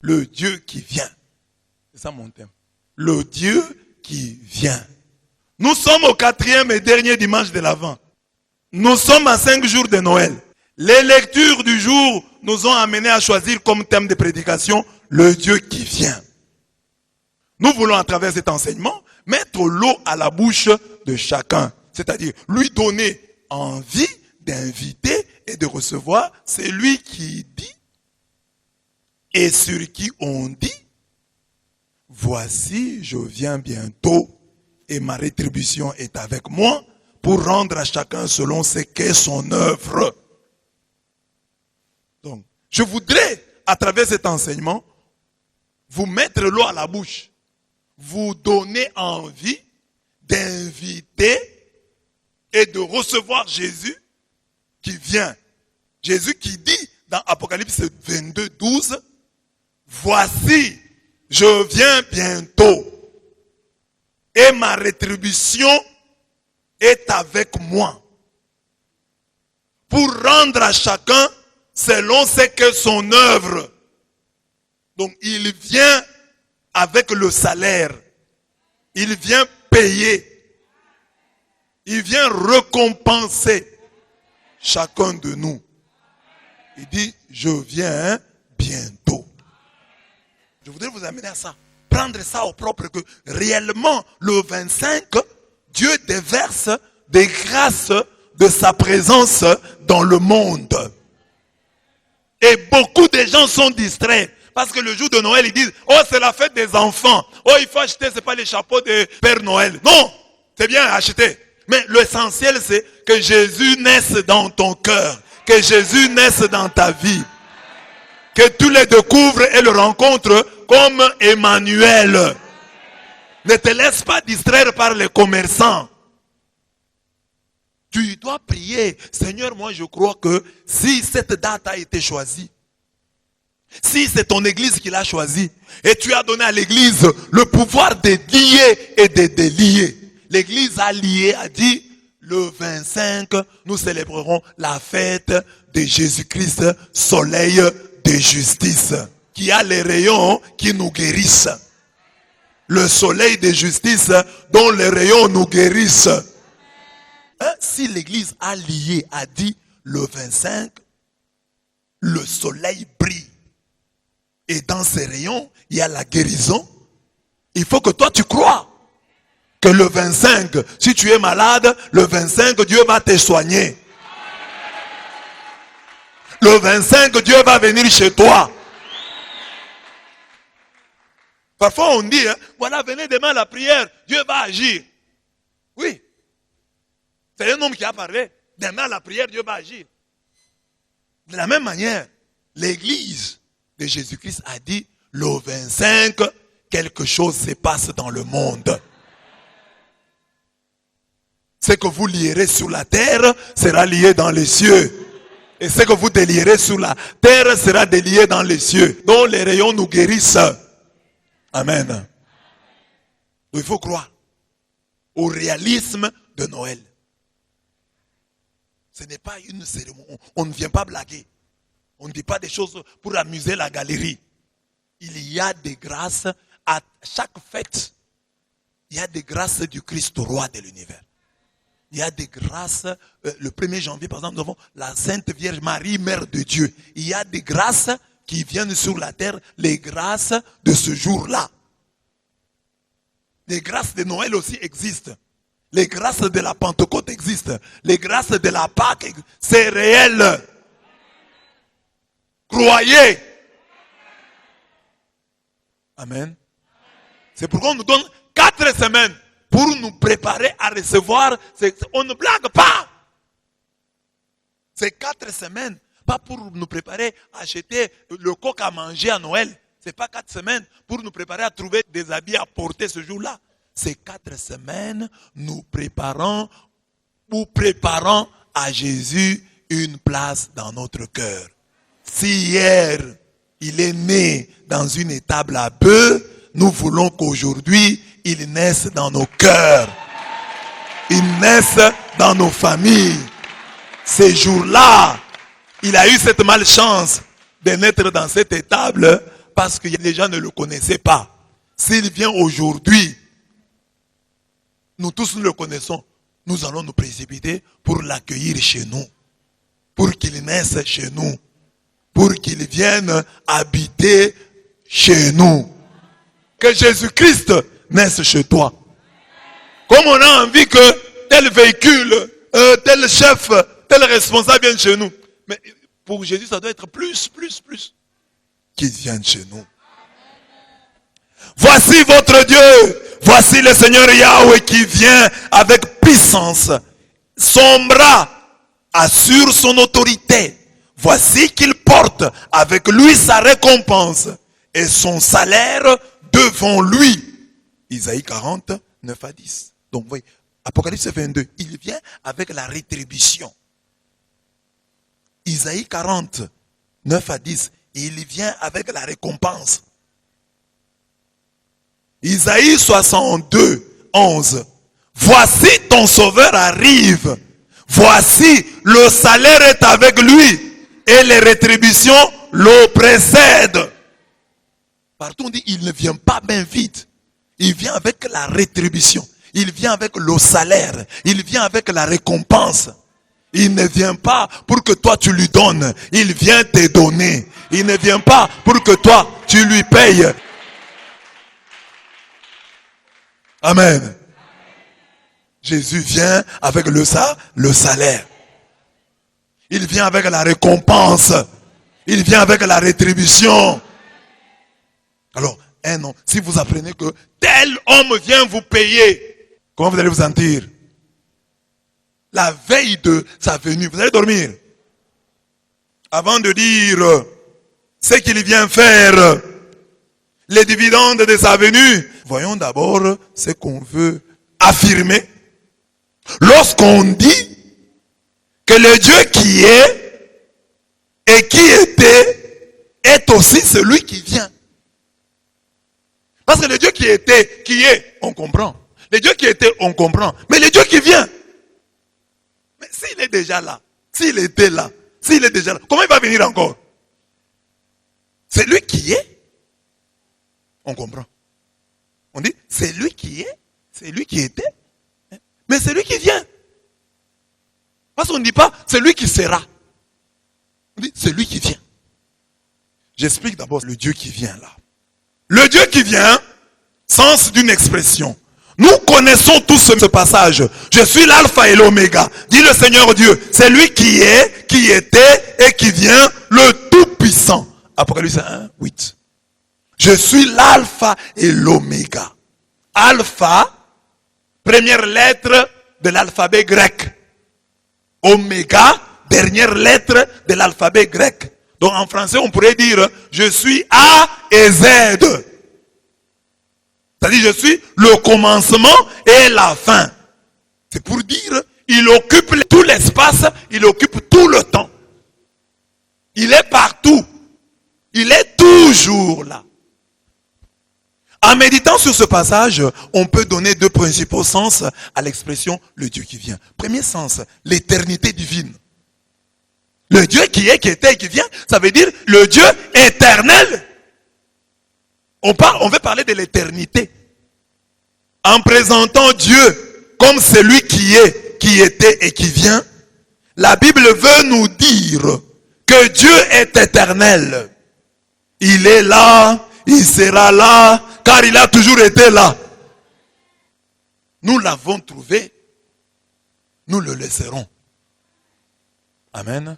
Le Dieu qui vient. C'est ça mon thème. Le Dieu qui vient. Nous sommes au 4e et dernier dimanche de l'Avent. Nous sommes à 5 jours de Noël. Les lectures du jour nous ont amenés à choisir comme thème de prédication le Dieu qui vient. Nous voulons à travers cet enseignement mettre l'eau à la bouche de chacun. C'est-à-dire lui donner envie d'inviter et de recevoir. C'est lui qui dit et sur qui on dit, voici je viens bientôt et ma rétribution est avec moi pour rendre à chacun selon ce qu'est son œuvre. Donc, je voudrais, à travers cet enseignement, vous mettre l'eau à la bouche, vous donner envie d'inviter et de recevoir Jésus qui vient. Jésus qui dit dans Apocalypse 22, 12, voici, je viens bientôt et ma rétribution est avec moi pour rendre à chacun selon ce que son œuvre. Donc il vient avec le salaire. Il vient payer. Il vient récompenser chacun de nous. Il dit, je viens bientôt. Je voudrais vous amener à ça. Prendre ça au propre que réellement le 25, Dieu déverse des grâces de sa présence dans le monde. Et beaucoup de gens sont distraits. Parce que le jour de Noël, ils disent, oh c'est la fête des enfants. Oh il faut acheter, c'est pas les chapeaux de Père Noël. Non, c'est bien acheter. Mais l'essentiel c'est que Jésus naisse dans ton cœur. Que Jésus naisse dans ta vie. Que tu le découvres et le rencontres comme Emmanuel. Ne te laisse pas distraire par les commerçants. Tu dois prier. Seigneur, moi je crois que si cette date a été choisie, si c'est ton église qui l'a choisi, et tu as donné à l'église le pouvoir de lier et de délier. L'église a lié, a dit, le 25, nous célébrerons la fête de Jésus-Christ, soleil de justice, qui a les rayons qui nous guérissent. Le soleil de justice dont les rayons nous guérissent. Si l'église a lié, a dit, le 25, le soleil brille. Et dans ces rayons, il y a la guérison. Il faut que toi tu crois que le 25, si tu es malade, le 25, Dieu va te soigner. Le 25, Dieu va venir chez toi. Parfois on dit, voilà, venez demain à la prière, Dieu va agir. Oui. C'est un homme qui a parlé. Demain à la prière, Dieu va agir. De la même manière, l'église de Jésus-Christ a dit, le 25, quelque chose se passe dans le monde. Ce que vous lierez sur la terre sera lié dans les cieux. Et ce que vous délierez sur la terre sera délié dans les cieux. Dont les rayons nous guérissent. Amen. Donc il faut croire au réalisme de Noël. Ce n'est pas une cérémonie. On ne vient pas blaguer. On ne dit pas des choses pour amuser la galerie. Il y a des grâces à chaque fête. Il y a des grâces du Christ roi de l'univers. Il y a des grâces, le 1er janvier par exemple, nous avons la Sainte Vierge Marie, Mère de Dieu. Il y a des grâces qui viennent sur la terre, les grâces de ce jour-là. Les grâces de Noël aussi existent. Les grâces de la Pentecôte existent. Les grâces de la Pâque, c'est réel. Croyez. Amen. C'est pourquoi on nous donne 4 semaines pour nous préparer à recevoir. On ne blague pas. C'est 4 semaines. Pas pour nous préparer à acheter le coq à manger à Noël. C'est pas 4 semaines pour nous préparer à trouver des habits à porter ce jour-là. C'est 4 semaines nous préparons à Jésus une place dans notre cœur. Si hier il est né dans une étable à bœufs, nous voulons qu'aujourd'hui il naisse dans nos cœurs. Il naisse dans nos familles. Ces jours-là, il a eu cette malchance de naître dans cette étable parce que les gens ne le connaissaient pas. S'il vient aujourd'hui, nous tous nous le connaissons, nous allons nous précipiter pour l'accueillir chez nous, pour qu'il naisse chez nous, pour qu'il vienne habiter chez nous. Que Jésus-Christ naisse chez toi. Comme on a envie que tel véhicule, tel chef, tel responsable vienne chez nous. Mais pour Jésus, ça doit être plus. Qu'il vienne chez nous. Voici votre Dieu. Voici le Seigneur Yahweh qui vient avec puissance. Son bras assure son autorité. Voici qu'il porte avec lui sa récompense et son salaire devant lui. Isaïe 40, 9 à 10. Donc, vous voyez, Apocalypse 22, il vient avec la rétribution. Isaïe 40, 9 à 10, il vient avec la récompense. Isaïe 62, 11. Voici ton sauveur arrive. Voici le salaire est avec lui et les rétributions le précèdent. Partout on dit il ne vient pas bien vite. Il vient avec la rétribution. Il vient avec le salaire. Il vient avec la récompense. Il ne vient pas pour que toi tu lui donnes. Il vient te donner. Il ne vient pas pour que toi tu lui payes. Amen. Jésus vient avec le salaire. Il vient avec la récompense. Il vient avec la rétribution. Alors, un homme, si vous apprenez que tel homme vient vous payer, comment vous allez vous sentir? La veille de sa venue, vous allez dormir. Avant de dire ce qu'il vient faire, les dividendes de sa venue, voyons d'abord ce qu'on veut affirmer. Lorsqu'on dit que le Dieu qui est et qui était est aussi celui qui vient. Parce que le Dieu qui était, qui est, on comprend. Le Dieu qui était, on comprend. Mais le Dieu qui vient, mais s'il est déjà là, s'il était là, s'il est déjà là, comment il va venir encore? C'est lui qui est, on comprend. On dit, c'est lui qui est, c'est lui qui était, mais c'est lui qui vient. Parce qu'on ne dit pas, c'est lui qui sera. On dit, c'est lui qui vient. J'explique d'abord le Dieu qui vient là. Le Dieu qui vient, sens d'une expression. Nous connaissons tous ce passage. Je suis l'alpha et l'oméga. Dit le Seigneur Dieu. C'est lui qui est, qui était et qui vient, le Tout-Puissant. Apocalypse 1, 8. Je suis l'alpha et l'oméga. Alpha, première lettre de l'alphabet grec. Oméga, dernière lettre de l'alphabet grec. Donc en français, on pourrait dire, je suis A et Z. C'est-à-dire, je suis le commencement et la fin. C'est pour dire, il occupe tout l'espace, il occupe tout le temps. Il est partout. Il est toujours là. En méditant sur ce passage, on peut donner deux principaux sens à l'expression le Dieu qui vient. Premier sens, l'éternité divine. Le Dieu qui est, qui était et qui vient, ça veut dire le Dieu éternel. On veut parler de l'éternité. En présentant Dieu comme celui qui est, qui était et qui vient, la Bible veut nous dire que Dieu est éternel. Il est là, il sera là, car il a toujours été là. Nous l'avons trouvé, nous le laisserons. Amen.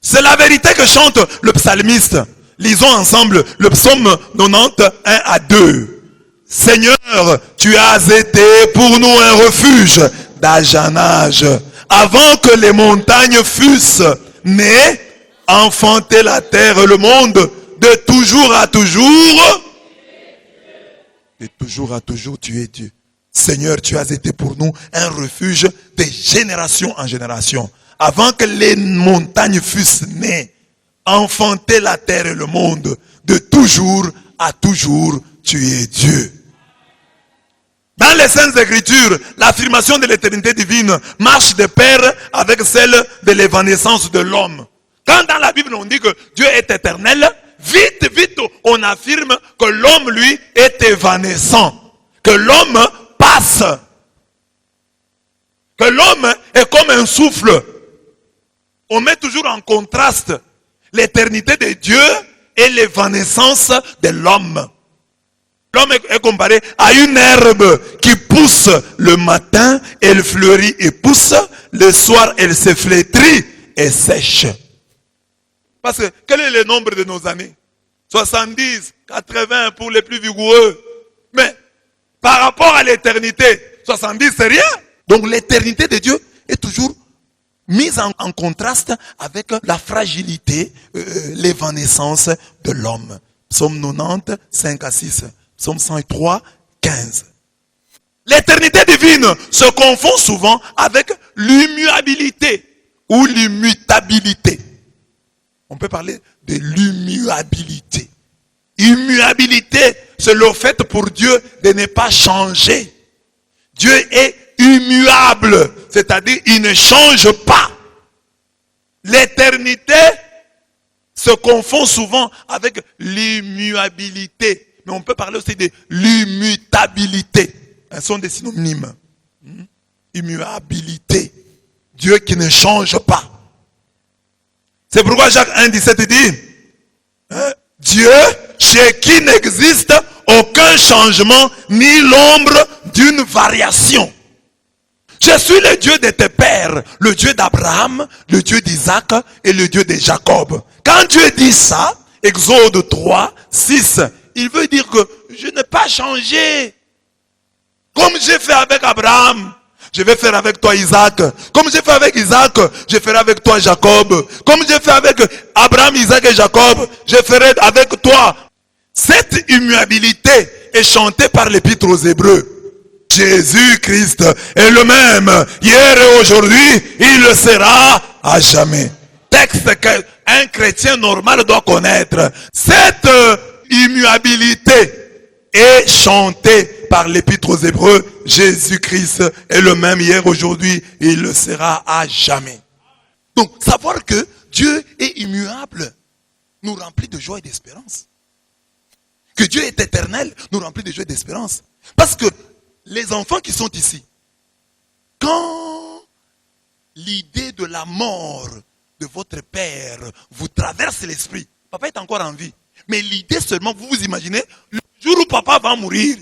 C'est la vérité que chante le psalmiste. Lisons ensemble le psaume 91 à 2. Seigneur, tu as été pour nous un refuge d'âge en âge. Avant que les montagnes fussent nées, enfanter la terre et le monde, de toujours à toujours. De toujours à toujours, tu es Dieu. Seigneur, tu as été pour nous un refuge de génération en génération. Avant que les montagnes fussent nées, enfanter la terre et le monde, de toujours à toujours, tu es Dieu. Dans les Saintes Écritures, l'affirmation de l'éternité divine marche de pair avec celle de l'évanescence de l'homme. Quand dans la Bible on dit que Dieu est éternel, vite, on affirme que l'homme, lui, est évanescent. Que l'homme passe. Que l'homme est comme un souffle. On met toujours en contraste l'éternité de Dieu et l'évanescence de l'homme. L'homme est comparé à une herbe qui pousse le matin, elle fleurit et pousse. Le soir, elle se flétrit et sèche. Parce que quel est le nombre de nos années? 70, 80 pour les plus vigoureux. Mais par rapport à l'éternité, 70 c'est rien. Donc l'éternité de Dieu est toujours mise en contraste avec la fragilité, l'évanescence de l'homme. Psaume 90, 5 à 6. Psaume 103, 15. L'éternité divine se confond souvent avec l'immuabilité ou l'immutabilité. On peut parler de l'immuabilité. Immuabilité, c'est le fait pour Dieu de ne pas changer. Dieu est immuable, c'est-à-dire il ne change pas. L'éternité se confond souvent avec l'immuabilité. Mais on peut parler aussi de l'immutabilité. Elles sont des synonymes. Immuabilité. Dieu qui ne change pas. C'est pourquoi Jacques 1,17 dit, Dieu chez qui n'existe aucun changement ni l'ombre d'une variation. Je suis le Dieu de tes pères, le Dieu d'Abraham, le Dieu d'Isaac et le Dieu de Jacob. Quand Dieu dit ça, Exode 3, 6, il veut dire que je n'ai pas changé. Comme j'ai fait avec Abraham, je vais faire avec toi Isaac. Comme j'ai fait avec Isaac, je ferai avec toi Jacob. Comme j'ai fait avec Abraham, Isaac et Jacob, je ferai avec toi. Cette immuabilité est chantée par l'Épître aux Hébreux. Jésus-Christ est le même hier et aujourd'hui, il le sera à jamais. Texte qu'un chrétien normal doit connaître. Cette immuabilité est chantée par l'Épître aux Hébreux. Jésus-Christ est le même hier, aujourd'hui, il le sera à jamais. Donc, savoir que Dieu est immuable nous remplit de joie et d'espérance. Que Dieu est éternel nous remplit de joie et d'espérance. Parce que les enfants qui sont ici, quand l'idée de la mort de votre père vous traverse l'esprit, papa est encore en vie, mais l'idée seulement, vous vous imaginez, le jour où papa va mourir,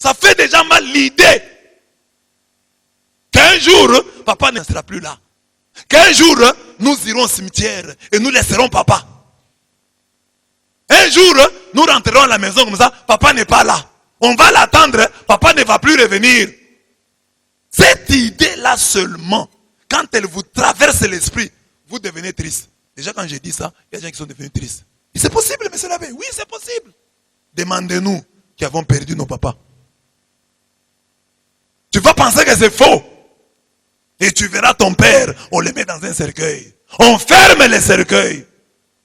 ça fait déjà mal l'idée qu'un jour, papa ne sera plus là. Qu'un jour, nous irons au cimetière et nous laisserons papa. Un jour, nous rentrerons à la maison comme ça, papa n'est pas là. On va l'attendre, papa ne va plus revenir. Cette idée-là seulement, quand elle vous traverse l'esprit, vous devenez triste. Déjà quand j'ai dit ça, il y a des gens qui sont devenus tristes. C'est possible, monsieur l'abbé. Oui, c'est possible. Demandez-nous qui avons perdu nos papas. Tu vas penser que c'est faux. Et tu verras ton père, on le met dans un cercueil. On ferme les cercueils.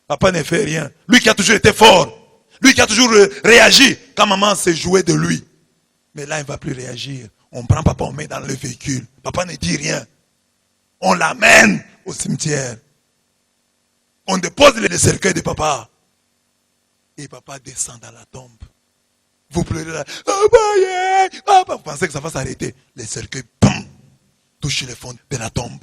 Papa ne fait rien. Lui qui a toujours été fort. Lui qui a toujours réagi quand maman s'est jouée de lui. Mais là, il ne va plus réagir. On prend papa, on met dans le véhicule. Papa ne dit rien. On l'amène au cimetière. On dépose le cercueil de papa. Et papa descend dans la tombe. Vous pleurez là. Vous pensez que ça va s'arrêter. Le cercueil, boum, touche le fond de la tombe.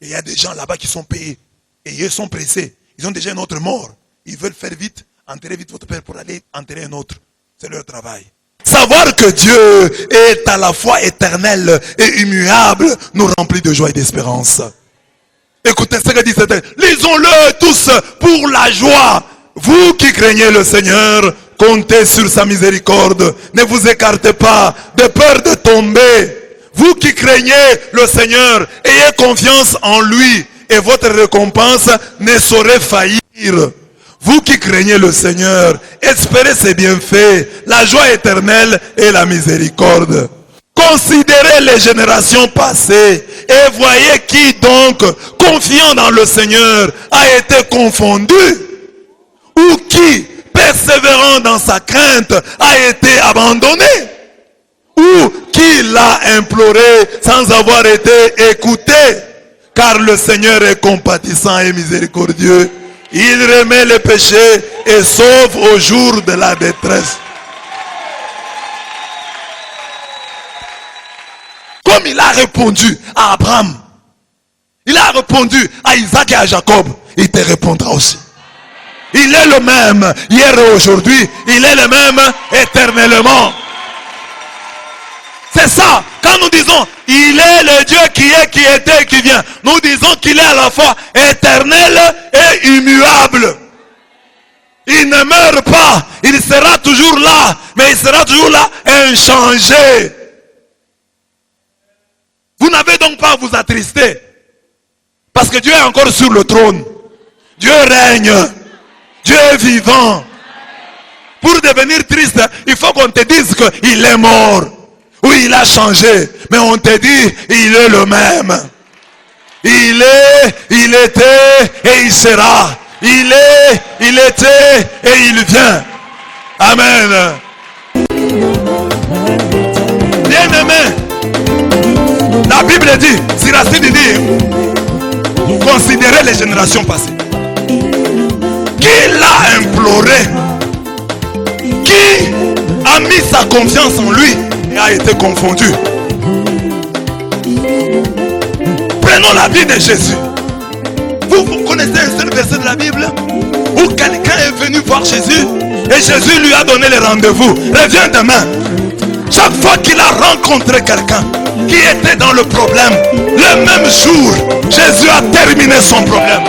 Et il y a des gens là-bas qui sont payés. Et ils sont pressés. Ils ont déjà un autre mort. Ils veulent faire vite, enterrer vite votre père pour aller enterrer un autre. C'est leur travail. Savoir que Dieu est à la fois éternel et immuable nous remplit de joie et d'espérance. Écoutez ce que dit cette texte. Lisons-le tous pour la joie. Vous qui craignez le Seigneur, comptez sur sa miséricorde. Ne vous écartez pas de peur de tomber. Vous qui craignez le Seigneur, ayez confiance en lui et votre récompense ne saurait faillir. Vous qui craignez le Seigneur, espérez ses bienfaits, la joie éternelle et la miséricorde. Considérez les générations passées et voyez qui donc, confiant dans le Seigneur, a été confondu. Ou qui, persévérant dans sa crainte, a été abandonné. Ou qui l'a imploré sans avoir été écouté. Car le Seigneur est compatissant et miséricordieux. Il remet les péchés et sauve au jour de la détresse. Comme il a répondu à Abraham, il a répondu à Isaac et à Jacob, il te répondra aussi. Il est le même hier et aujourd'hui, il est le même éternellement. C'est ça, quand nous disons, il est le Dieu qui est, qui était et qui vient, nous disons qu'il est à la fois éternel et immuable. Il ne meurt pas, il sera toujours là, mais il sera toujours là inchangé. Vous n'avez donc pas à vous attrister, parce que Dieu est encore sur le trône. Dieu règne, Dieu est vivant. Pour devenir triste, il faut qu'on te dise qu'il est mort. Oui, il a changé, mais on te dit, il est le même. Il est, il était et il sera. Il est, il était et il vient. Amen. Bien-aimé, la Bible dit, Siracide dit, considérez les générations passées. Qui l'a imploré? Qui a mis sa confiance en lui et a été confondu? Prenons la vie de Jésus. Vous connaissez un seul verset de la Bible où quelqu'un est venu voir Jésus et Jésus lui a donné le rendez-vous. Reviens demain. Chaque fois qu'il a rencontré quelqu'un qui était dans le problème, le même jour, Jésus a terminé son problème.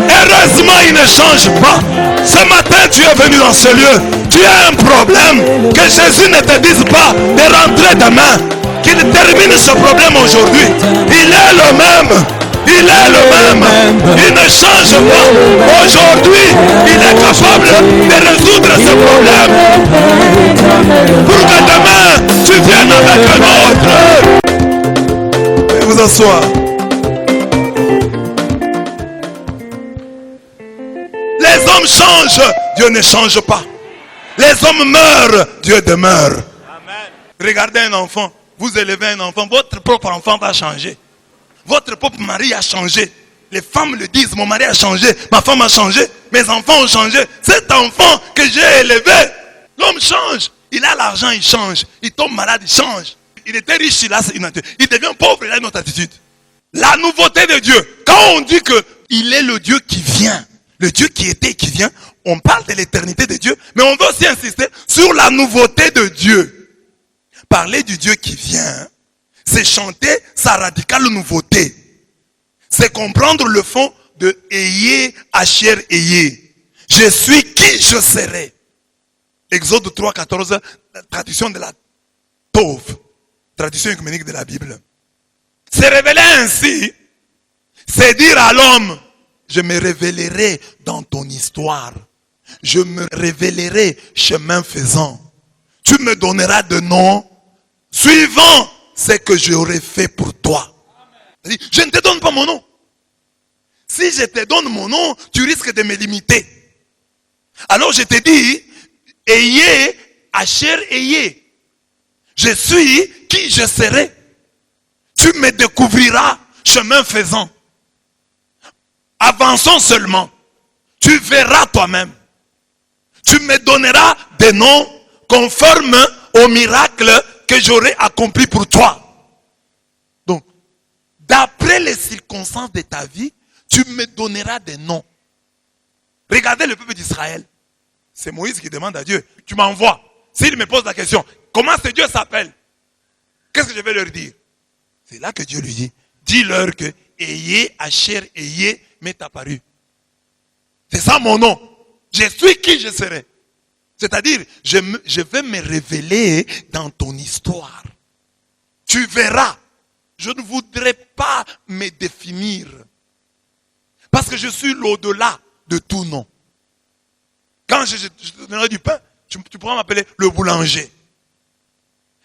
Heureusement, il ne change pas. Ce matin, tu es venu dans ce lieu. Tu as un problème. Que Jésus ne te dise pas de rentrer demain. Qu'il termine ce problème aujourd'hui. Il est le même. Il est le même. Il ne change pas. Aujourd'hui, il est capable de résoudre ce problème. Pour que demain, tu viennes avec un autre. Veuillez vous asseoir. Les hommes changent, Dieu ne change pas. Les hommes meurent, Dieu demeure. Amen. Regardez un enfant, vous élevez un enfant, votre propre enfant va changer. Votre propre mari a changé. Les femmes le disent, mon mari a changé, ma femme a changé, mes enfants ont changé. Cet enfant que j'ai élevé, l'homme change. Il a l'argent, il change. Il tombe malade, il change. Il était riche, il a une attitude. Il devient pauvre, il a une autre attitude. La nouveauté de Dieu, quand on dit qu'il est le Dieu qui vient, le Dieu qui était et qui vient, on parle de l'éternité de Dieu, mais on veut aussi insister sur la nouveauté de Dieu. Parler du Dieu qui vient, c'est chanter sa radicale nouveauté. C'est comprendre le fond de Ayez, Asher, Ayez. Je suis qui je serai. Exode 3,14, traduction de la Tov, traduction œcuménique de la Bible. Se révéler ainsi, c'est dire à l'homme, je me révélerai dans ton histoire. Je me révélerai chemin faisant. Tu me donneras de nom suivant ce que j'aurais fait pour toi. Je ne te donne pas mon nom. Si je te donne mon nom, tu risques de me limiter. Alors je te dis, Ayez, Asher, Ayez. Je suis qui je serai. Tu me découvriras chemin faisant. Avançons seulement. Tu verras toi-même. Tu me donneras des noms conformes au miracle que j'aurai accompli pour toi. Donc, d'après les circonstances de ta vie, tu me donneras des noms. Regardez le peuple d'Israël. C'est Moïse qui demande à Dieu, tu m'envoies. S'il me pose la question, comment ce Dieu s'appelle? Qu'est-ce que je vais leur dire? C'est là que Dieu lui dit, dis-leur que Ayez, Asher, Ayez m'est apparu. C'est ça mon nom. Je suis qui je serai. C'est-à-dire, je vais me révéler dans ton histoire. Tu verras. Je ne voudrais pas me définir. Parce que je suis l'au-delà de tout nom. Quand je te donnerai du pain, tu pourras m'appeler le boulanger.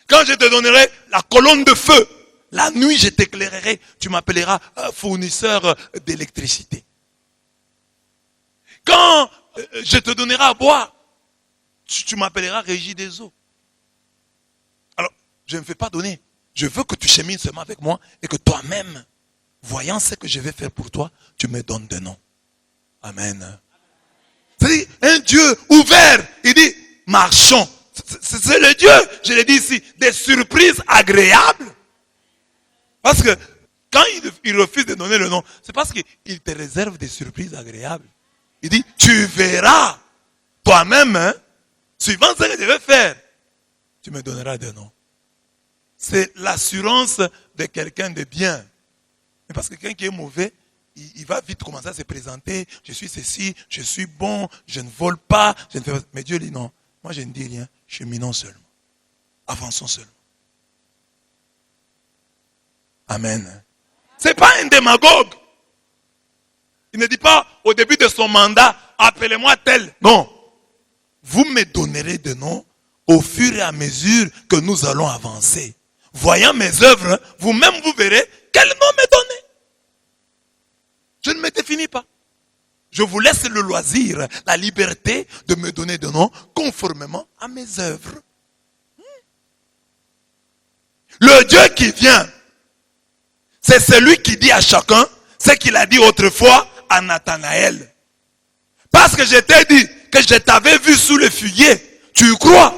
Quand je te donnerai la colonne de feu, la nuit je t'éclairerai, tu m'appelleras fournisseur d'électricité. Quand je te donnerai à boire, tu m'appelleras régie des eaux. Alors, je ne veux pas donner. Je veux que tu chemines seulement avec moi et que toi-même, voyant ce que je vais faire pour toi, tu me donnes des noms. Amen. C'est un Dieu ouvert. Il dit, marchons. C'est le Dieu, je l'ai dit ici, des surprises agréables. Parce que quand il refuse de donner le nom, c'est parce qu'il te réserve des surprises agréables. Il dit, tu verras toi-même, hein, suivant ce que je vais faire, tu me donneras des noms. C'est l'assurance de quelqu'un de bien. Mais parce que quelqu'un qui est mauvais, il va vite commencer à se présenter. Je suis ceci, je suis bon, je ne vole pas. Je ne fais pas. Mais Dieu dit non. Moi je ne dis rien. Cheminons seulement. Avançons seulement. Amen. Ce n'est pas un démagogue. Il ne dit pas au début de son mandat, appelez-moi tel. Non. Vous me donnerez des noms au fur et à mesure que nous allons avancer. Voyant mes œuvres, vous-même vous verrez quel nom me donner. Je ne me définis pas. Je vous laisse le loisir, la liberté de me donner des noms conformément à mes œuvres. Le Dieu qui vient, c'est celui qui dit à chacun ce qu'il a dit autrefois à Nathanaël. Parce que je t'ai dit que je t'avais vu sous le figuier, tu crois?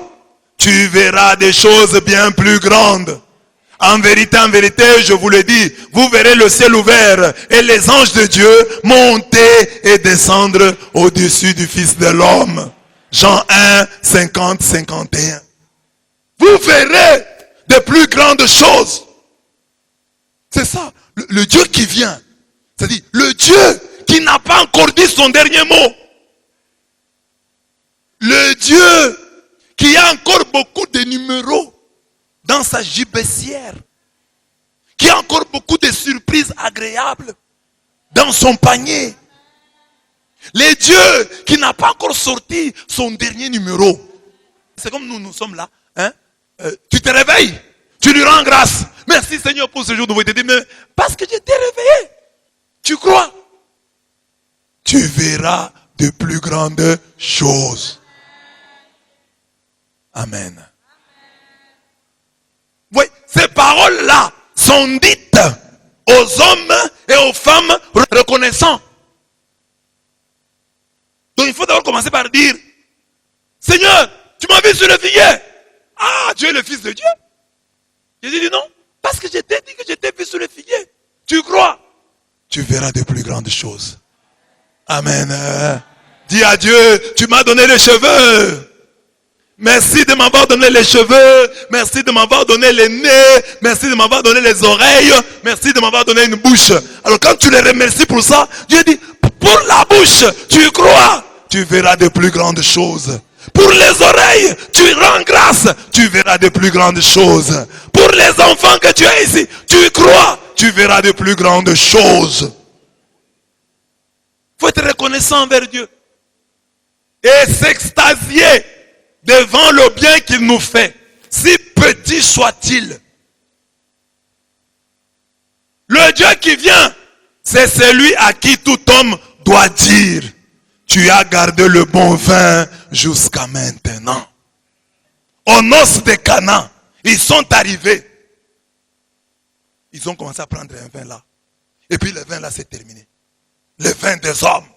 Tu verras des choses bien plus grandes. En vérité, je vous le dis, vous verrez le ciel ouvert et les anges de Dieu monter et descendre au-dessus du Fils de l'homme. Jean 1, 50, 51. Vous verrez de plus grandes choses. C'est ça, le Dieu qui vient. C'est-à-dire, le Dieu qui n'a pas encore dit son dernier mot. Le Dieu qui a encore beaucoup de numéros dans sa gibecière, qui a encore beaucoup de surprises agréables dans son panier. Le Dieu qui n'a pas encore sorti son dernier numéro. C'est comme nous sommes là. Hein? Tu te réveilles, tu lui rends grâce. Merci Seigneur pour ce jour nouveau. Il te dit, mais parce que je t'ai réveillé. Tu crois? Tu verras de plus grandes choses. Amen. Oui, ces paroles-là sont dites aux hommes et aux femmes reconnaissants. Donc il faut d'abord commencer par dire, Seigneur, tu m'as vu sur le figuier. Ah, tu es le Fils de Dieu. Jésus dit non, parce que je t'ai dit que je t'ai vu sur le figuier. Tu crois? Tu verras de plus grandes choses. Amen. Dis à Dieu, tu m'as donné les cheveux. Merci de m'avoir donné les cheveux. Merci de m'avoir donné les nez. Merci de m'avoir donné les oreilles. Merci de m'avoir donné une bouche. Alors quand tu les remercies pour ça, Dieu dit, pour la bouche, tu crois, tu verras de plus grandes choses. Pour les oreilles, tu rends grâce, tu verras de plus grandes choses. Pour les enfants que tu as ici, tu crois, tu verras de plus grandes choses. Il faut être reconnaissant envers Dieu. Et s'extasier devant le bien qu'il nous fait, si petit soit-il. Le Dieu qui vient, c'est celui à qui tout homme doit dire, tu as gardé le bon vin jusqu'à maintenant. Aux noces de Cana, ils sont arrivés. Ils ont commencé à prendre un vin là. Et puis le vin là, c'est terminé. Le vin des hommes,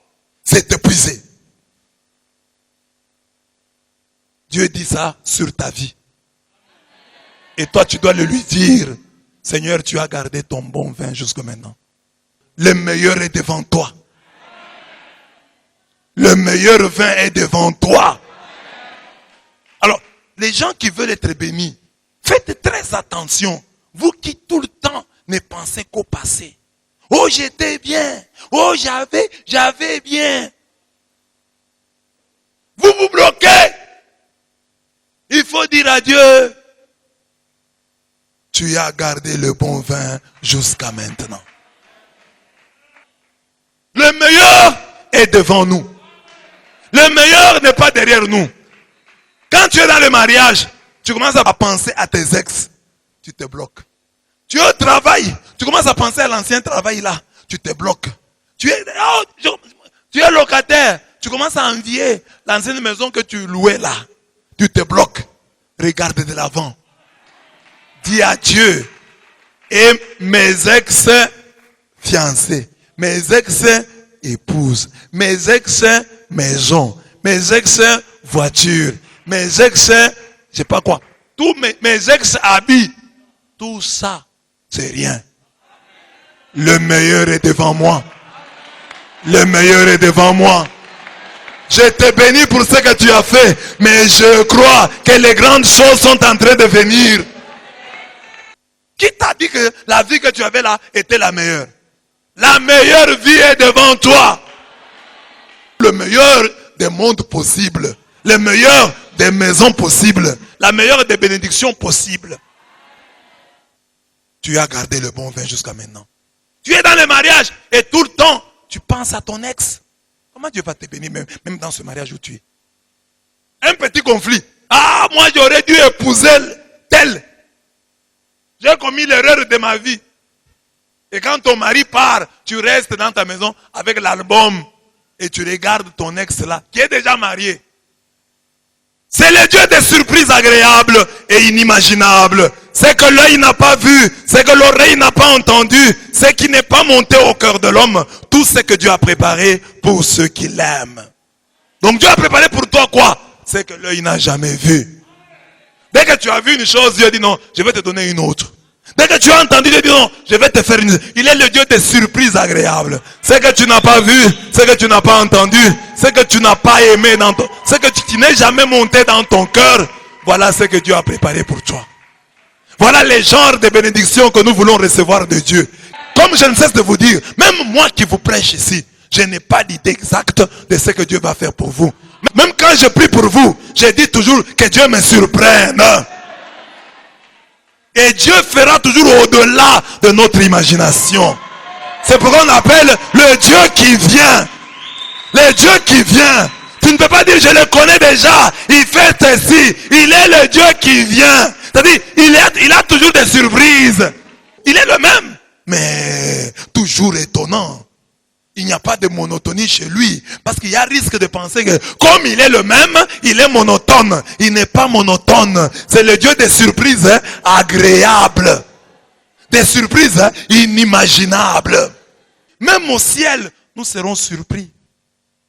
c'est épuisé. Dieu dit ça sur ta vie. Et toi, tu dois le lui dire. Seigneur, tu as gardé ton bon vin jusqu'à maintenant. Le meilleur est devant toi. Le meilleur vin est devant toi. Alors, les gens qui veulent être bénis, faites très attention. Vous qui tout le temps ne pensez qu'au passé. Oh, j'étais bien. Oh, j'avais bien. Vous vous bloquez. Il faut dire à Dieu, tu as gardé le bon vin jusqu'à maintenant. Le meilleur est devant nous. Le meilleur n'est pas derrière nous. Quand tu es dans le mariage, tu commences à penser à tes ex, tu te bloques. Tu es au travail, tu commences à penser à l'ancien travail là, tu te bloques. Tu es locataire, tu commences à envier l'ancienne maison que tu louais là. Tu te bloques. Regarde de l'avant. Dis à Dieu. Et mes ex-fiancés, mes épouses, mes ex-maisons, mes ex-voitures, mes ex, je sais pas quoi, tous mes ex-habits, tout ça, c'est rien. Le meilleur est devant moi. Le meilleur est devant moi. Je te bénis pour ce que tu as fait, mais je crois que les grandes choses sont en train de venir. Qui t'a dit que la vie que tu avais là était la meilleure? La meilleure vie est devant toi. Le meilleur des mondes possibles. Le meilleur des maisons possibles. La meilleure des bénédictions possibles. Tu as gardé le bon vin jusqu'à maintenant. Tu es dans le mariage et tout le temps, tu penses à ton ex. Comment Dieu va te bénir même dans ce mariage où tu es? Un petit conflit. Ah, moi j'aurais dû épouser tel. J'ai commis l'erreur de ma vie. Et quand ton mari part, tu restes dans ta maison avec l'album et tu regardes ton ex là, qui est déjà marié. C'est le Dieu des surprises agréables et inimaginables. C'est que l'œil n'a pas vu, c'est que l'oreille n'a pas entendu, c'est qui n'est pas monté au cœur de l'homme, tout ce que Dieu a préparé pour ceux qui l'aiment. Donc Dieu a préparé pour toi quoi? C'est que l'œil n'a jamais vu. Dès que tu as vu une chose, Dieu dit non, je vais te donner une autre. Dès que tu as entendu, Dieu dit non, je vais te faire une... Il est le Dieu des surprises agréables. Ce que tu n'as pas vu, ce que tu n'as pas entendu, ce que tu n'as pas aimé, ce que tu n'es jamais monté dans ton cœur, voilà ce que Dieu a préparé pour toi. Voilà les genres de bénédictions que nous voulons recevoir de Dieu. Comme je ne cesse de vous dire, même moi qui vous prêche ici, je n'ai pas l'idée exacte de ce que Dieu va faire pour vous. Même quand je prie pour vous, je dis toujours que Dieu me surprenne. Et Dieu fera toujours au-delà de notre imagination. C'est pourquoi on appelle le Dieu qui vient. Le Dieu qui vient. Tu ne peux pas dire je le connais déjà. Il fait ceci. Il est le Dieu qui vient. C'est-à-dire il a toujours des surprises. Il est le même. Mais toujours étonnant. Il n'y a pas de monotonie chez lui. Parce qu'il y a risque de penser que comme il est le même, il est monotone. Il n'est pas monotone. C'est le Dieu des surprises agréables. Des surprises inimaginables. Même au ciel, nous serons surpris.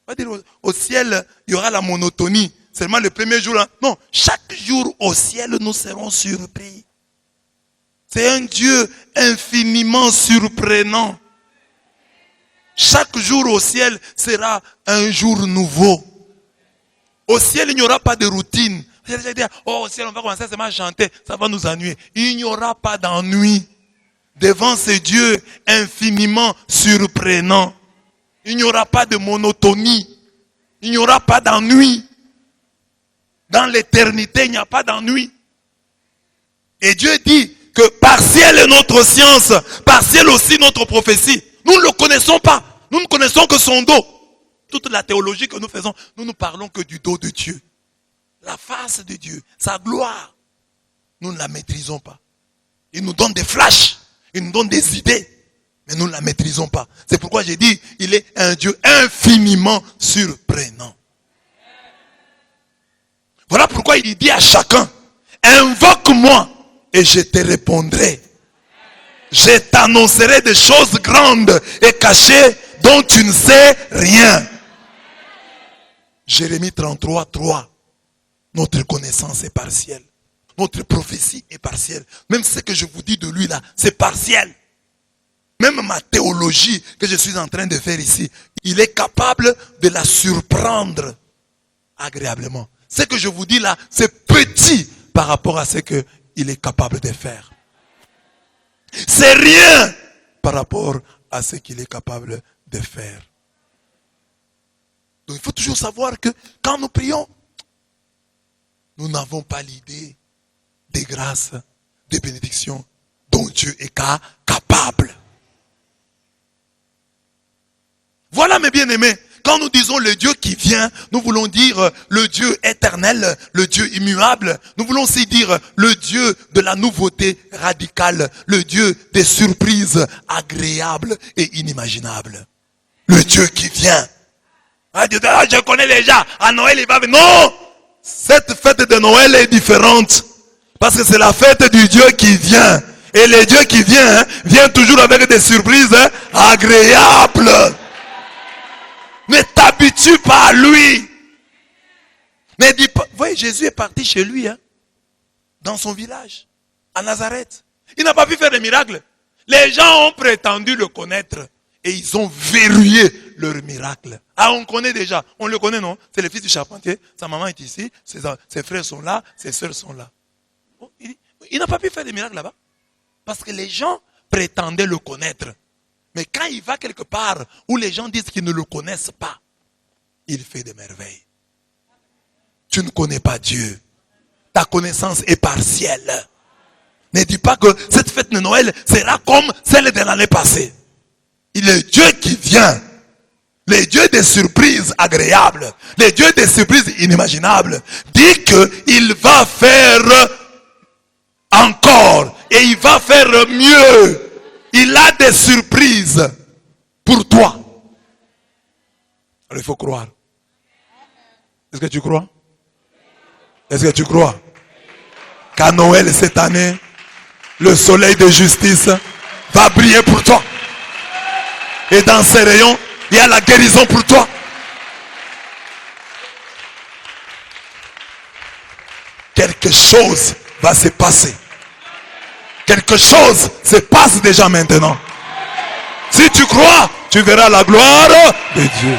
On va dire au ciel, il y aura la monotonie. Seulement le premier jour. Non, chaque jour au ciel, nous serons surpris. C'est un Dieu infiniment surprenant. Chaque jour au ciel sera un jour nouveau. Au ciel, il n'y aura pas de routine. Vous allez dire, oh, au ciel, on va commencer seulement à chanter, ça va nous ennuyer. Il n'y aura pas d'ennui devant ce Dieu infiniment surprenant. Il n'y aura pas de monotonie. Il n'y aura pas d'ennui. Dans l'éternité, il n'y a pas d'ennui. Et Dieu dit que partielle est notre science, partielle aussi notre prophétie. Nous ne le connaissons pas. Nous ne connaissons que son dos. Toute la théologie que nous faisons, nous ne parlons que du dos de Dieu. La face de Dieu, sa gloire. Nous ne la maîtrisons pas. Il nous donne des flashs, il nous donne des idées, mais nous ne la maîtrisons pas. C'est pourquoi j'ai dit, il est un Dieu infiniment surprenant. Voilà pourquoi il dit à chacun, invoque-moi et je te répondrai. Je t'annoncerai des choses grandes et cachées dont tu ne sais rien. Jérémie 33, 3. Notre connaissance est partielle. Notre prophétie est partielle. Même ce que je vous dis de lui là, c'est partiel. Même ma théologie que je suis en train de faire ici, il est capable de la surprendre agréablement. Ce que je vous dis là, c'est petit par rapport à ce qu'il est capable de faire. C'est rien par rapport à ce qu'il est capable de faire. Donc il faut toujours savoir que quand nous prions, nous n'avons pas l'idée des grâces, des bénédictions dont Dieu est capable. Voilà mes bien-aimés, quand nous disons le Dieu qui vient, nous voulons dire le Dieu éternel, le Dieu immuable. Nous voulons aussi dire le Dieu de la nouveauté radicale, le Dieu des surprises agréables et inimaginables. Le Dieu qui vient. Ah, Dieu, je connais les gens, à Noël il va venir. Non! Cette fête de Noël est différente. Parce que c'est la fête du Dieu qui vient. Et le Dieu qui vient, vient toujours avec des surprises agréables. t'habitues pas à lui. Mais dis pas, voyez, Jésus est parti chez lui, hein, dans son village, à Nazareth. Il n'a pas pu faire de miracles. Les gens ont prétendu le connaître et ils ont verrouillé leur miracle. Ah, on connaît déjà. On le connaît, non? C'est le fils du charpentier. Sa maman est ici. Ses frères sont là. Ses soeurs sont là. Il n'a pas pu faire de miracles là-bas. Parce que les gens prétendaient le connaître. Mais quand il va quelque part où les gens disent qu'ils ne le connaissent pas, il fait des merveilles. Tu ne connais pas Dieu. Ta connaissance est partielle. Ne dis pas que cette fête de Noël sera comme celle de l'année passée. Il est Dieu qui vient. Le Dieu des surprises agréables. Le Dieu des surprises inimaginables. Dit qu'il va faire encore. Et il va faire mieux. Il a des surprises pour toi. Alors il faut croire. Est-ce que tu crois? Est-ce que tu crois qu'à Noël cette année, le soleil de justice va briller pour toi? Et dans ces rayons, il y a la guérison pour toi. Quelque chose va se passer. Quelque chose se passe déjà maintenant. Si tu crois, tu verras la gloire de Dieu.